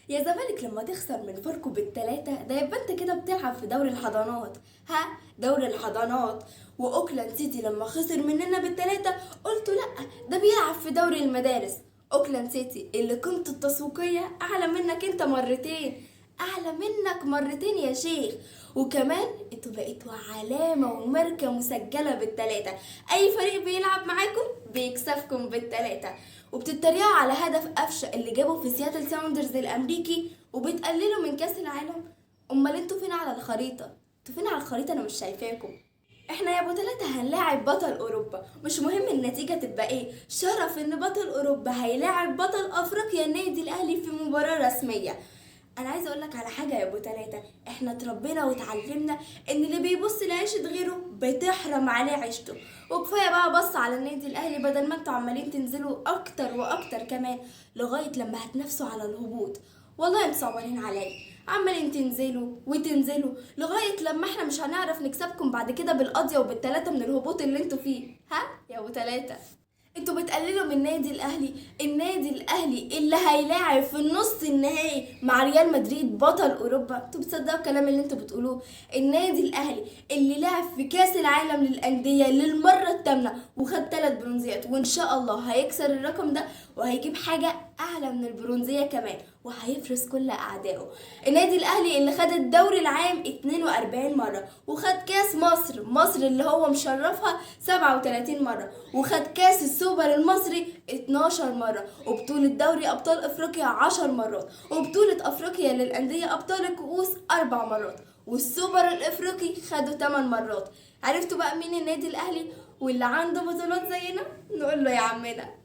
يا زمالك لما تخسر من فاركو بالتلاتة ده يبقى انت كده بتلعب في دوري الحضانات. ها، دوري الحضانات. واوكلاند سيتي لما خسر مننا بالتلاتة قلت لا، ده بيلعب في دوري المدارس. اوكلاند سيتي اللي قيمته التسويقية اعلى منك انت مرتين، اعلى منك مرتين يا شيخ. وكمان انتوا بقيتوا علامة وماركة مسجلة بالتلاتة، اي فريق بيلعب معاكم بيكسبكم بالتلاتة. وبتتريقوا على هدف قفشه اللي جابه في سياتل ساوندرز الامريكي وبتقللوا من كاس العالم. امال انتوا فين على الخريطه؟ انتوا فين على الخريطه؟ انا مش شايفاكم. احنا يا ابو تلاتة هنلاعب بطل اوروبا، مش مهم النتيجه تبقى ايه، شرف ان بطل اوروبا هيلاعب بطل افريقيا النادي الاهلي في مباراه رسميه. انا عايزه اقول لك على حاجه يا ابو تلاتة، احنا اتربينا واتعلمنا ان اللي بيبص لعيشه غيره بتحرم عليه عيشته. وكفايه بقى بص على النادي الاهلي، بدل ما انتوا عمالين تنزلوا اكتر واكتر كمان لغايه لما هتنافسوا على الهبوط. والله انتوا صعبانين عليا، عمالين تنزلوا وتنزلوا لغايه لما احنا مش هنعرف نكسبكم بعد كده بالقضيه وبالتلاته من الهبوط اللي انتوا فيه. ها يا ابو تلاتة، انتوا بتقللوا من النادي الاهلي، النادي الاهلي اللي هيلاعب في النص النهائي مع ريال مدريد بطل اوروبا. انتوا بتصدقوا الكلام اللي انتوا بتقولوه؟ النادي الاهلي اللي لعب في كاس العالم للانديه للمره الثامنه وخد 3 برونزيات، وان شاء الله هيكسر الرقم ده وهيجيب حاجه اعلى من البرونزيه كمان وهيفرس كل اعدائه. النادي الاهلي اللي خد الدوري العام 42 مره وخد كاس مصر اللي هو مشرفها 37 مره، وخد كاس السوبر المصري 12 مره، وبطوله دوري ابطال افريقيا 10 مرات، وبطوله افريقيا للانديه ابطال الكؤوس 4 مرات، والسوبر الافريقي خده 8 مرات. عرفتوا بقى مين النادي الاهلي واللي عنده بطولات زينا؟ نقول له يا عمنا